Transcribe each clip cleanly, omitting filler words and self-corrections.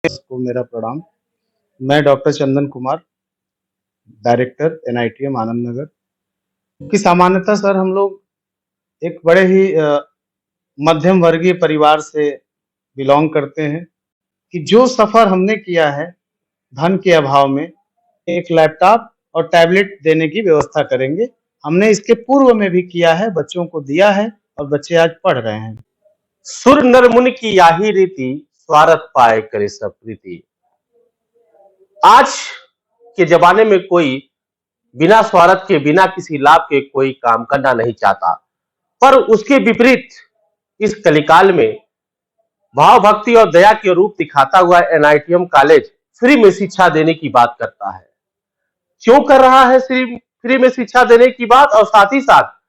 को मेरा प्रणाम। मैं डॉक्टर चंदन कुमार, डायरेक्टर एनआईटीएम आनंद नगर। कि सामान्यतः सर हम लोग एक बड़े ही मध्यम वर्गीय परिवार से बिलॉन्ग करते हैं कि जो सफ़र हमने किया है धन के अभाव में, एक लैपटॉप और टैबलेट देने की व्यवस्था करेंगे। हमने इसके पूर्व में भी किया है, बच्चों को दिया है और बच्चे आज पढ़ रहे हैं। सुर नर मुनि की याही रीति, स्वार्थ पाए करे सब प्रीति। आज के जमाने में कोई बिना स्वार्थ के, बिना किसी लाभ के कोई काम करना नहीं चाहता, पर उसके विपरीत इस कलिकाल में भाव भक्ति और दया के रूप दिखाता हुआ एनआईटीएम कॉलेज फ्री में शिक्षा देने की बात करता है। क्यों कर रहा है फ्री में शिक्षा देने की बात, और साथ ही साथ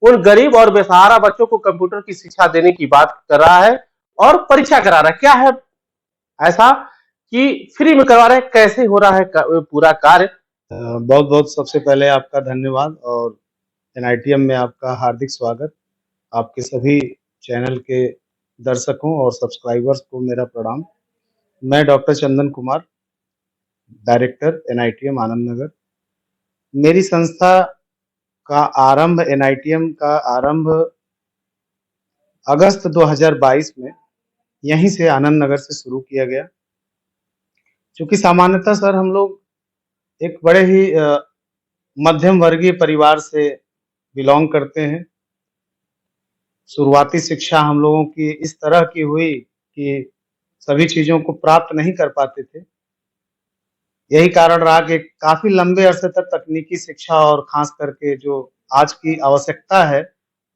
उन गरीब और बेसहारा बच्चों को कंप्यूटर की शिक्षा देने की बात कर रहा है और परीक्षा करा रहा है। क्या है ऐसा कि फ्री में करवा रहे हैं? कैसे हो रहा है पूरा कार्य? बहुत बहुत सबसे पहले आपका धन्यवाद और एनआईटीएम में आपका हार्दिक स्वागत। आपके सभी चैनल के दर्शकों और सब्सक्राइबर्स को मेरा प्रणाम। मैं डॉक्टर चंदन कुमार, डायरेक्टर एनआईटीएम आनंद नगर। मेरी संस्था का आरंभ, एनआईटीएम का आरंभ अगस्त 2022 में यहीं से आनंद नगर से शुरू किया गया। क्योंकि सामान्यतः सर हम लोग एक बड़े ही मध्यम वर्गीय परिवार से बिलॉन्ग करते हैं। शुरुआती शिक्षा हम लोगों की इस तरह की हुई कि सभी चीज़ों को प्राप्त नहीं कर पाते थे। यही कारण रहा कि काफ़ी लंबे अरसे तक तकनीकी शिक्षा और ख़ास करके जो आज की आवश्यकता है,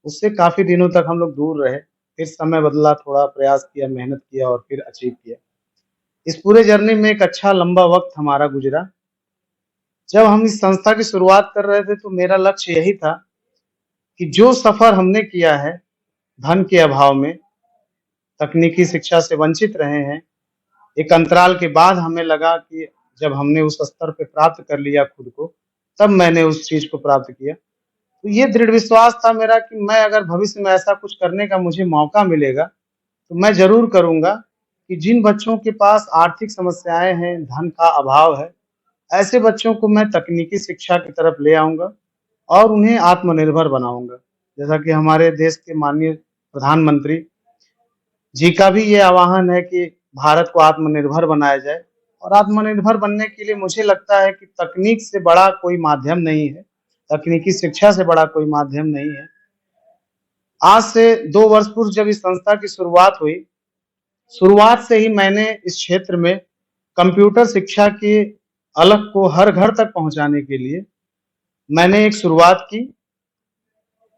उससे काफ़ी दिनों तक हम लोग दूर रहे। फिर समय बदला, थोड़ा प्रयास किया, मेहनत किया और फिर अचीव किया। इस पूरे जर्नी में एक अच्छा लंबा वक़्त हमारा गुज़रा। जब हम इस संस्था की शुरुआत कर रहे थे तो मेरा लक्ष्य यही था कि जो सफ़र हमने किया है धन के अभाव में, तकनीकी शिक्षा से वंचित रहे हैं, एक अंतराल के बाद हमें लगा कि जब हमने उस स्तर पे प्राप्त कर लिया खुद को, तब मैंने उस चीज़ को प्राप्त किया। तो ये दृढ़ विश्वास था मेरा कि मैं अगर भविष्य में ऐसा कुछ करने का मुझे मौका मिलेगा, तो मैं ज़रूर करूँगा कि जिन बच्चों के पास आर्थिक समस्याएँ हैं, धन का अभाव है, ऐसे बच्चों को मैं तकनीकी शिक्षा की तरफ ले आऊँगा और उन्हें आत्मनिर्भर बनाऊँगा। जैसा कि हमारे देश के माननीय प्रधानमंत्री जी का भी ये आह्वान है कि भारत को आत्मनिर्भर बनाया जाए, और आत्मनिर्भर बनने के लिए मुझे लगता है कि तकनीक से बड़ा कोई माध्यम नहीं है, तकनीकी शिक्षा से बड़ा कोई माध्यम नहीं है। आज से 2 वर्ष पूर्व जब इस संस्था की शुरुआत हुई, शुरुआत से ही मैंने इस क्षेत्र में कंप्यूटर शिक्षा की अलख को हर घर तक पहुँचाने के लिए मैंने एक शुरुआत की।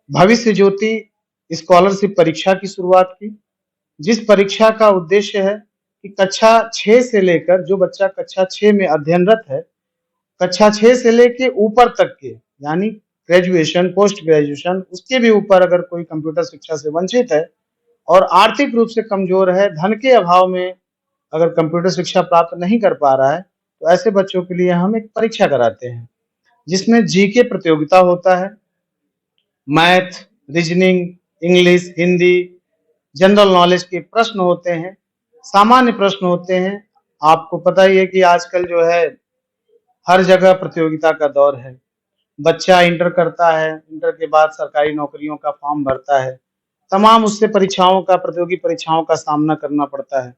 भविष्य ज्योति स्कॉलरशिप परीक्षा की शुरुआत की, जिस परीक्षा का उद्देश्य है कि कक्षा 6 से लेकर, जो बच्चा कक्षा 6 में अध्ययनरत है, कक्षा 6 से लेके ऊपर तक के, यानी ग्रेजुएशन, पोस्ट ग्रेजुएशन, उसके भी ऊपर अगर कोई कंप्यूटर शिक्षा से वंचित है और आर्थिक रूप से कमज़ोर है, धन के अभाव में अगर कंप्यूटर शिक्षा प्राप्त नहीं कर पा रहा है, तो ऐसे बच्चों के लिए हम एक परीक्षा कराते हैं, जिसमें जीके प्रतियोगिता होता है, math, reasoning, English, Hindi, general knowledge के प्रश्न होते हैं, सामान्य प्रश्न होते हैं। आपको पता ही है कि आजकल जो है हर जगह प्रतियोगिता का दौर है। बच्चा इंटर करता है, इंटर के बाद सरकारी नौकरियों का फॉर्म भरता है, तमाम उससे परीक्षाओं का, प्रतियोगी परीक्षाओं का सामना करना पड़ता है।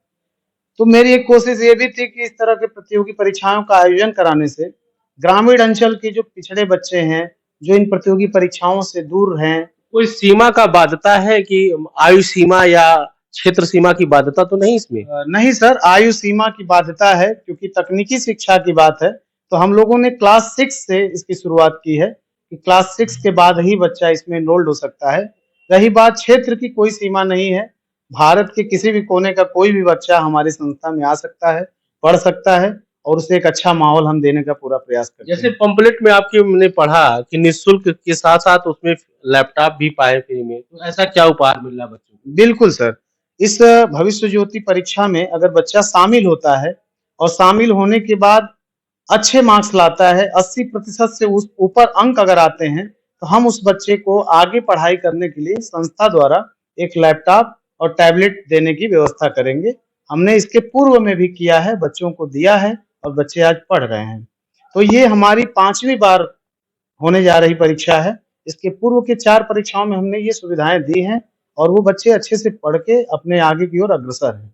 तो मेरी एक कोशिश ये भी थी कि इस तरह के प्रतियोगी परीक्षाओं का आयोजन कराने से ग्रामीण अंचल के जो पिछड़े बच्चे हैं, जो इन प्रतियोगी परीक्षाओं से दूर हैं। कोई सीमा का बाध्यता है कि आयु सीमा या क्षेत्र सीमा की बाध्यता तो नहीं इसमें? नहीं सर, आयु सीमा की बाध्यता है, क्योंकि तकनीकी शिक्षा की बात है तो हम लोगों ने क्लास 6 से इसकी शुरुआत की है कि क्लास 6 के बाद ही बच्चा इसमें एनरोल्ड हो सकता है। रही बात क्षेत्र की, कोई सीमा नहीं है। भारत के किसी भी कोने का कोई भी बच्चा हमारी संस्था में आ सकता है, पढ़ सकता है और उसे एक अच्छा माहौल हम देने का पूरा प्रयास करते हैं। जैसे पंपलेट में आपके मैंने पढ़ा कि निःशुल्क के साथ-साथ उसमें लैपटॉप भी पाए फ्री में, तो ऐसा क्या उपहार मिल रहा है बच्चों को? बिल्कुल सर। इस भविष्य ज्योति परीक्षा में अगर बच्चा शामिल होता है और शामिल होने के बाद अच्छे मार्क्स लाता है, 80% से उस ऊपर अंक अगर आते हैं, तो हम उस बच्चे को आगे पढ़ाई करने के लिए संस्था द्वारा एक लैपटॉप और टैबलेट देने की व्यवस्था करेंगे। हमने इसके पूर्व में भी किया है, बच्चों को दिया है और बच्चे आज पढ़ रहे हैं। तो ये हमारी 5वीं बार होने जा रही परीक्षा है। इसके पूर्व के 4 परीक्षाओं में हमने ये सुविधाएँ दी हैं और वो बच्चे अच्छे से पढ़ के अपने आगे की ओर अग्रसर हैं।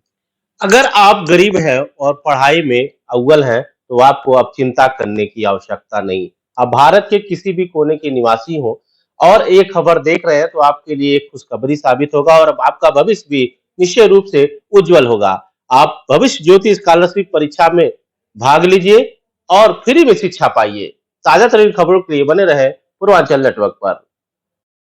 अगर आप गरीब हैं और पढ़ाई में अव्वल हैं, तो आपको अब चिंता करने की आवश्यकता नहीं। आप भारत के किसी भी कोने के निवासी हों और ये खबर देख रहे हैं, तो आपके लिए एक खुशखबरी साबित होगा और अब आपका भविष्य भी निश्चय रूप से उज्जवल होगा। आप भविष्य ज्योति स्कॉलरशिप परीक्षा में भाग लीजिए और फ्री में शिक्षा पाइए। ताजा तरीन खबरों के लिए बने रहे पूर्वांचल नेटवर्क पर।